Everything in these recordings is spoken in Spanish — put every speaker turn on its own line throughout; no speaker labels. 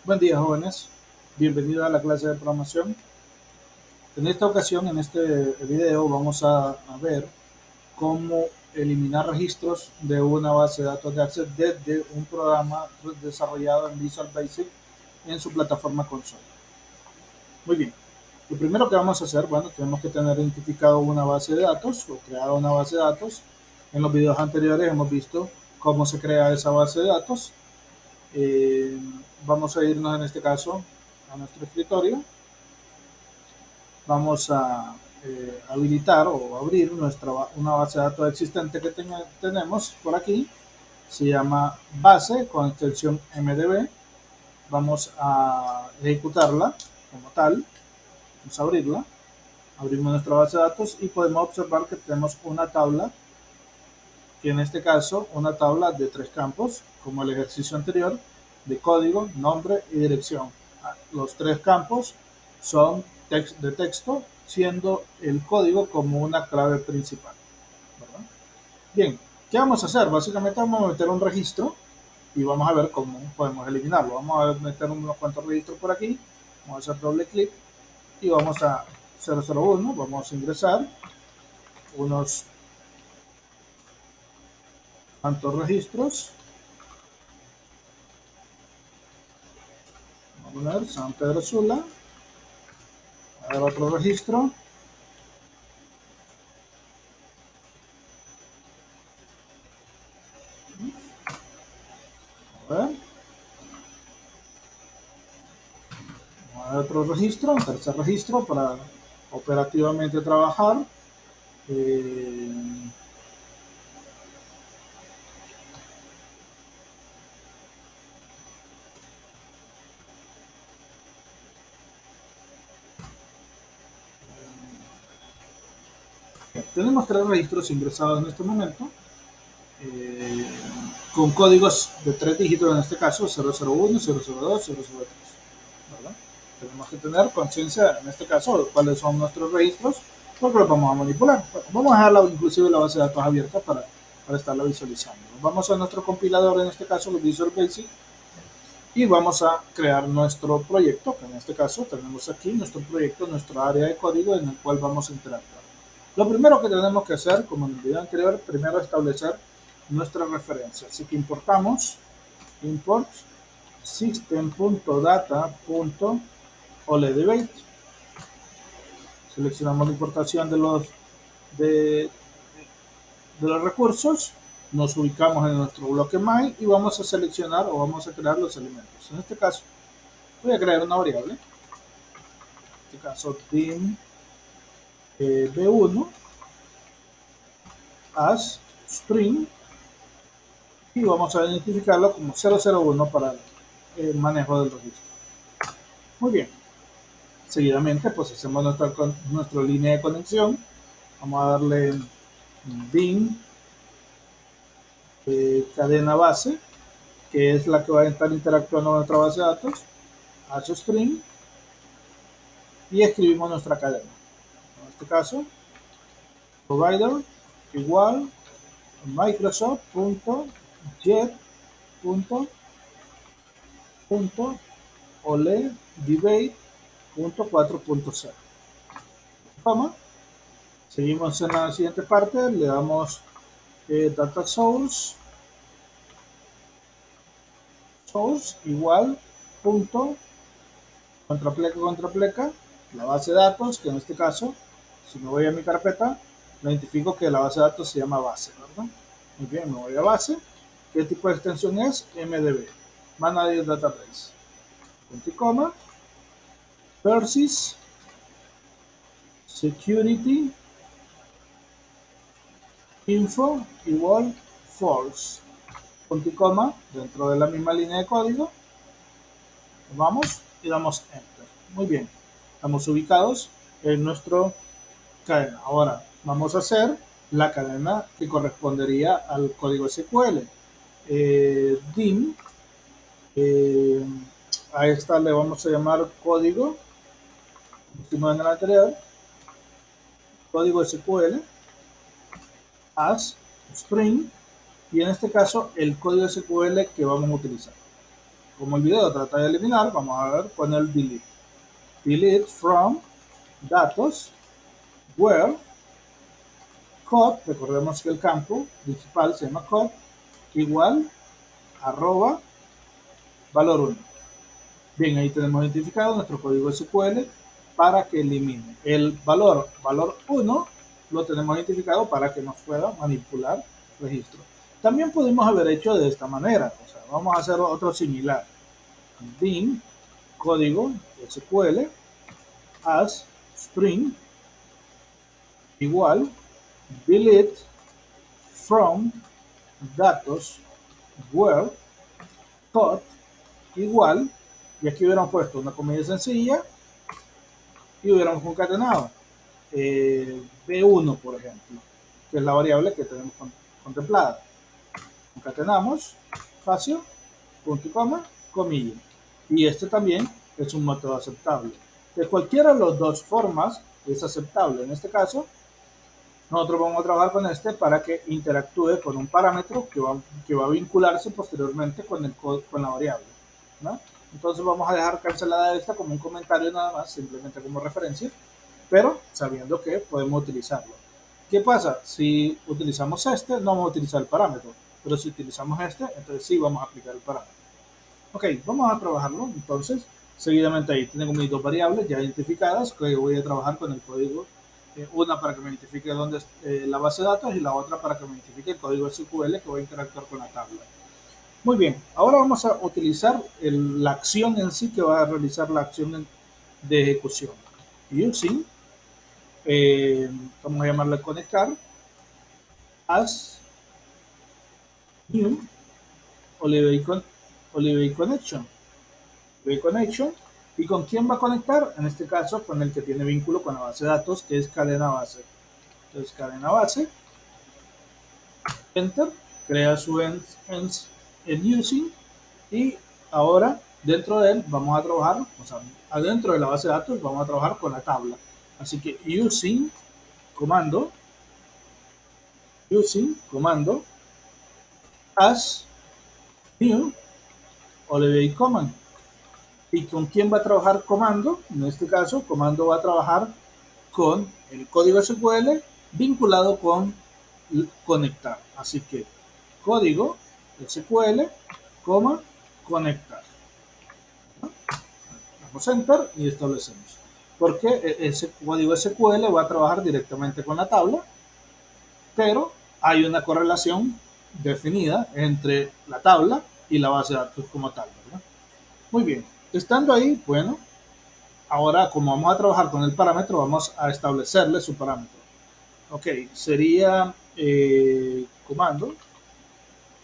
Buen día, jóvenes. Bienvenidos a la clase de programación. En esta ocasión, en este video, vamos a ver cómo eliminar registros de una base de datos de Access desde un programa desarrollado en Visual Basic en su plataforma console. Muy bien. Lo primero que vamos a hacer, bueno, tenemos que tener identificado una base de datos o creado una base de datos. En los videos anteriores hemos visto cómo se crea esa base de datos. Eh, Vamos a irnos en este caso a nuestro escritorio. Vamos a habilitar o abrir una base de datos existente que tenemos por aquí. Se llama base con extensión MDB. Vamos a ejecutarla como tal. Vamos a abrirla. Abrimos nuestra base de datos y podemos observar que tenemos una tabla, que en este caso una tabla de 3 campos, como el ejercicio anterior, de código, nombre y dirección. Los 3 campos son de texto, siendo el código como una clave principal, ¿verdad? Bien, ¿qué vamos a hacer? Básicamente vamos a meter un registro y vamos a ver cómo podemos eliminarlo. Vamos a meter unos cuantos registros por aquí, vamos a hacer doble clic y vamos a 001, vamos a ingresar unos cuantos registros. Vamos a ver, San Pedro Sula, a ver otro registro. A ver, otro registro, un tercer registro para operativamente trabajar. Eh, Tenemos 3 registros ingresados en este momento, eh, con códigos de 3 dígitos en este caso, 001, 002, 003. ¿Verdad? Tenemos que tener conciencia en este caso de cuáles son nuestros registros, porque los vamos a manipular. Bueno, vamos a dejar inclusive la base de datos abierta para estarla visualizando. Vamos a nuestro compilador, en este caso Visual Basic, y vamos a crear nuestro proyecto, que en este caso tenemos aquí nuestro proyecto, nuestra área de código en el cual vamos a interactuar. Lo primero que tenemos que hacer, como en el video anterior, primero establecer nuestra referencia. Así que importamos import system.data.oledebate. Seleccionamos la importación de, de los recursos, nos ubicamos en nuestro bloque my y vamos a seleccionar o vamos a crear los elementos. En este caso, voy a crear una variable, en este caso dim b1 as string y vamos a identificarlo como 001 para el manejo del registro. Muy bien. Seguidamente, pues hacemos nuestra línea de conexión. Vamos a darle bin cadena base, que es la que va a estar interactuando con nuestra base de datos, hash string, y escribimos nuestra cadena. En este caso, provider igual microsoft.get.oledebate.4.0. Seguimos en la siguiente parte, le damos data source igual punto contrapleca, la base de datos, que en este caso, si me voy a mi carpeta, lo identifico que la base de datos se llama base, ¿verdad? Muy bien, me voy a base. ¿Qué tipo de extensión es? MDB, Manager Database. Punto y coma, Persys, Security, Info igual false. Punto y coma, dentro de la misma línea de código, vamos y damos Enter. Muy bien, estamos ubicados en nuestro cadena. Ahora vamos a hacer la cadena que correspondería al código SQL. Dim, eh, a esta le vamos a llamar código, como en el anterior, código SQL, as string, y en este caso el código SQL que vamos a utilizar. como el video trata de eliminar, vamos a ver con el delete. Delete from datos where code, recordemos que el campo principal se llama code, igual arroba valor 1. Bien, ahí tenemos identificado nuestro código SQL para que elimine. El valor 1 lo tenemos identificado para que nos pueda manipular registro. También pudimos haber hecho de esta manera. O sea, vamos a hacer otro similar. Bin código SQL as string igual delete from datos where code igual, y aquí hubiéramos puesto una comilla sencilla y hubiéramos concatenado B1, por ejemplo, que es la variable que tenemos contemplada. Concatenamos, espacio, punto y coma, comilla. Y este también es un método aceptable. De cualquiera de las dos formas es aceptable. En este caso, nosotros vamos a trabajar con este para que interactúe con un parámetro que va a vincularse posteriormente con la variable, ¿no? Entonces vamos a dejar cancelada esta como un comentario nada más, simplemente como referencia, pero sabiendo que podemos utilizarlo. ¿Qué pasa? Si utilizamos este, no vamos a utilizar el parámetro, pero si utilizamos este, entonces sí vamos a aplicar el parámetro. Ok, vamos a trabajarlo. Entonces, seguidamente ahí tengo mis dos variables ya identificadas que voy a trabajar con el código. Una para que me identifique dónde es la base de datos y la otra para que me identifique el código SQL que voy a interactuar con la tabla. Muy bien, ahora vamos a utilizar la acción en sí que va a realizar la acción de ejecución. Using, vamos a llamarle conectar, as new Olivey Connection. Connection. ¿Y con quién va a conectar? En este caso, con el que tiene vínculo con la base de datos, que es cadena base. Entonces, cadena base, enter, crea su end using y ahora dentro de él vamos a trabajar, o sea, adentro de la base de datos vamos a trabajar con la tabla. Así que comando, using comando as new holiday command. ¿Y con quién va a trabajar comando? En este caso, comando va a trabajar con el código SQL vinculado con conectar. Así que código SQL, conectar. Damos enter y establecemos. Porque ese código SQL va a trabajar directamente con la tabla, pero hay una correlación definida entre la tabla y la base de datos como tal, ¿verdad? Muy bien, estando ahí, bueno, ahora como vamos a trabajar con el parámetro, vamos a establecerle su parámetro. Ok, sería comando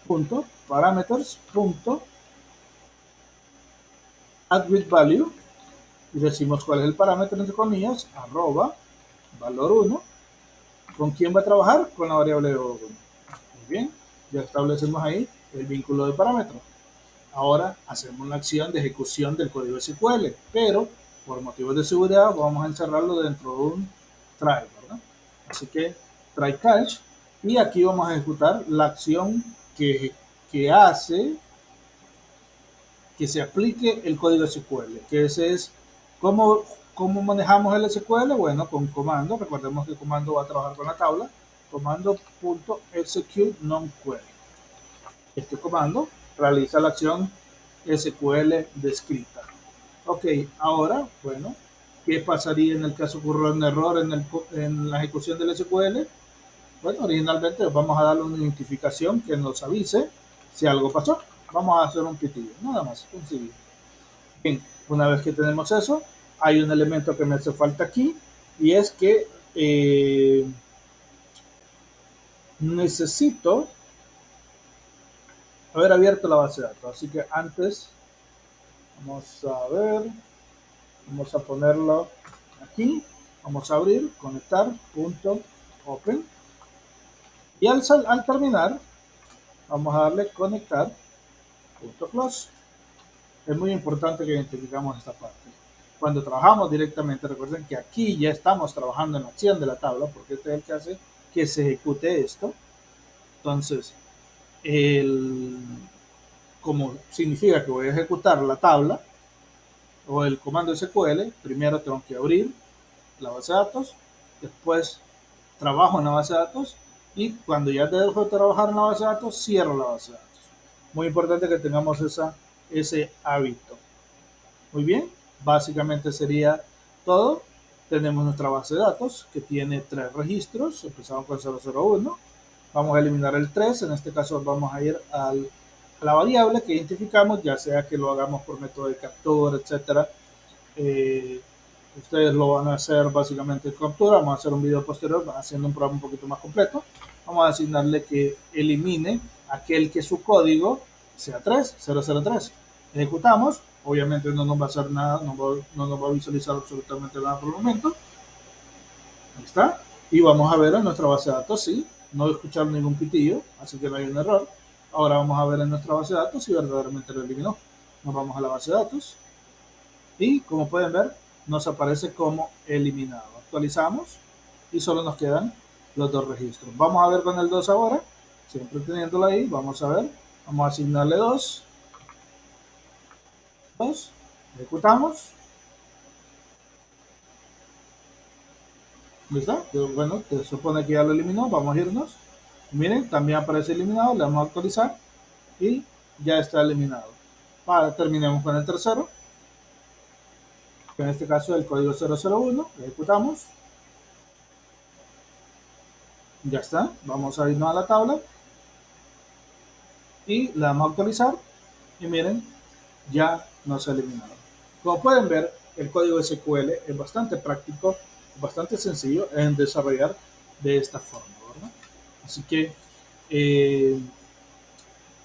punto parameters punto add with value y decimos cuál es el parámetro entre comillas arroba valor 1. ¿Con quién va a trabajar? Con la variable valor 1. Muy bien, ya establecemos ahí el vínculo de parámetro. Ahora hacemos la acción de ejecución del código SQL, pero por motivos de seguridad vamos a encerrarlo dentro de un try, ¿verdad? Así que try catch y aquí vamos a ejecutar la acción que hace que se aplique el código SQL, que ese es cómo manejamos el SQL. Bueno, con comando, recordemos que comando va a trabajar con la tabla, comando.execute non-query. Este comando realiza la acción SQL descrita. Ok, ahora, bueno, ¿qué pasaría en el caso ocurra un error en la ejecución del SQL? Bueno, originalmente vamos a darle una identificación que nos avise si algo pasó. Vamos a hacer un pitido, nada más, un civil. Bien, una vez que tenemos eso, hay un elemento que me hace falta aquí y es que necesito haber abierto la base de datos. Así que antes, vamos a ver, vamos a ponerlo aquí, vamos a abrir, conectar, punto, open. Y al terminar, vamos a darle conectar, punto, close. Es muy importante que identificamos esta parte. Cuando trabajamos directamente, recuerden que aquí ya estamos trabajando en la acción de la tabla, porque este es el que hace que se ejecute esto. Entonces, como significa que voy a ejecutar la tabla o el comando SQL, primero tengo que abrir la base de datos, después trabajo en la base de datos y cuando ya dejo de trabajar en la base de datos, cierro la base de datos. Muy importante que tengamos ese hábito. Muy bien, básicamente sería todo. Tenemos nuestra base de datos que tiene 3 registros, empezamos con 001, vamos a eliminar el 3, en este caso vamos a ir a la variable que identificamos, ya sea que lo hagamos por método de captura, etcétera. Eh, Ustedes lo van a hacer básicamente en captura, vamos a hacer un video posterior haciendo un programa un poquito más completo. Vamos a asignarle que elimine aquel que su código sea 003. Ejecutamos, obviamente no nos va a hacer nada, no nos va a visualizar absolutamente nada por el momento. Ahí está. Y vamos a ver en nuestra base de datos, sí, no escuchar ningún pitillo, así que no hay un error. Ahora vamos a ver en nuestra base de datos si verdaderamente lo eliminó. Nos vamos a la base de datos y como pueden ver nos aparece como eliminado. Actualizamos y solo nos quedan los 2 registros. Vamos a ver con el 2 ahora, siempre teniéndolo ahí, vamos a ver, vamos a asignarle 2, ejecutamos, ¿listo? Bueno, se supone que ya lo eliminó, vamos a irnos. Miren, también aparece eliminado, le vamos a actualizar y ya está eliminado. Terminemos con el tercero, que en este caso es el código 001, ejecutamos, ya está, vamos a irnos a la tabla y le damos a actualizar y miren, ya no se ha eliminado. Como pueden ver, el código SQL es bastante práctico, bastante sencillo en desarrollar de esta forma, ¿verdad? Así que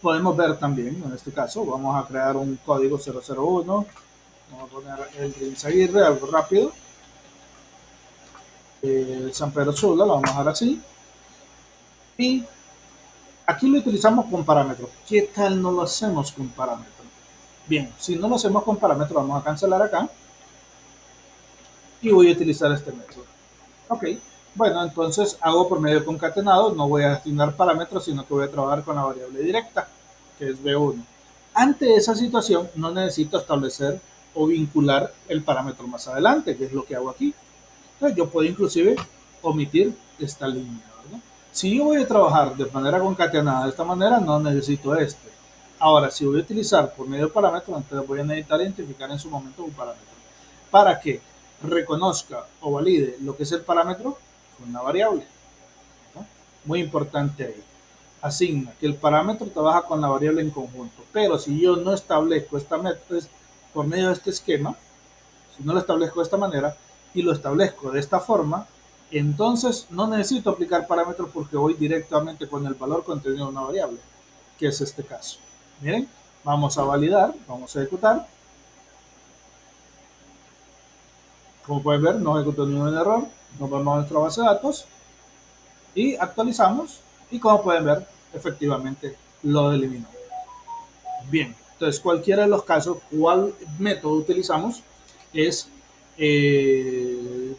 podemos ver también, en este caso, vamos a crear un código 001, vamos a poner el Rinzaguirre, algo rápido, San Pedro Sula, lo vamos a dejar así, y aquí lo utilizamos con parámetros. ¿Qué tal no lo hacemos con parámetros? Bien, si no lo hacemos con parámetros, vamos a cancelar acá y voy a utilizar este método. Ok, bueno, entonces hago por medio concatenado, no voy a asignar parámetros, sino que voy a trabajar con la variable directa, que es B1. Ante esa situación, no necesito establecer o vincular el parámetro más adelante, que es lo que hago aquí. Entonces, yo puedo inclusive omitir esta línea, ¿verdad? Si yo voy a trabajar de manera concatenada de esta manera, no necesito este. Ahora, si voy a utilizar por medio de parámetros, entonces voy a necesitar identificar en su momento un parámetro para que reconozca o valide lo que es el parámetro con una variable, ¿no? Muy importante ahí. Asigna que el parámetro trabaja con la variable en conjunto, pero si yo no establezco esta método por medio de este esquema, si no lo establezco de esta manera y lo establezco de esta forma, entonces no necesito aplicar parámetros porque voy directamente con el valor contenido de una variable, que es este caso. Miren, vamos a validar, vamos a ejecutar. Como pueden ver, no ejecutó ningún error. Nos vamos a nuestra base de datos y actualizamos. Y como pueden ver, efectivamente lo eliminó. Bien, entonces cualquiera de los casos, cuál método utilizamos es, es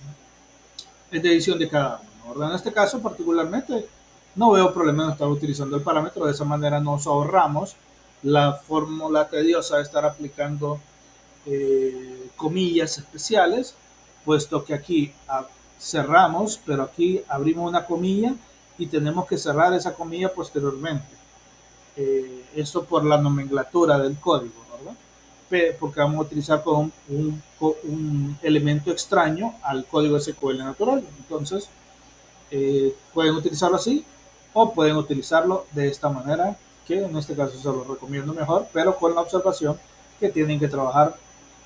de edición de cada uno, ¿verdad? En este caso particularmente no veo problema en estar utilizando el parámetro, de esa manera nos ahorramos la fórmula tediosa de estar aplicando comillas especiales, puesto que aquí cerramos, pero aquí abrimos una comilla y tenemos que cerrar esa comilla posteriormente. Eso por la nomenclatura del código, ¿verdad? Porque vamos a utilizar con un elemento extraño al código SQL natural. Entonces, pueden utilizarlo así o pueden utilizarlo de esta manera, que en este caso se lo recomiendo mejor, pero con la observación que tienen que trabajar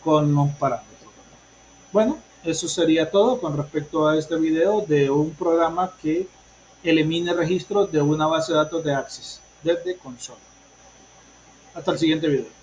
con los parámetros. Bueno, eso sería todo con respecto a este video de un programa que elimine registros de una base de datos de Access desde consola. Hasta el siguiente video.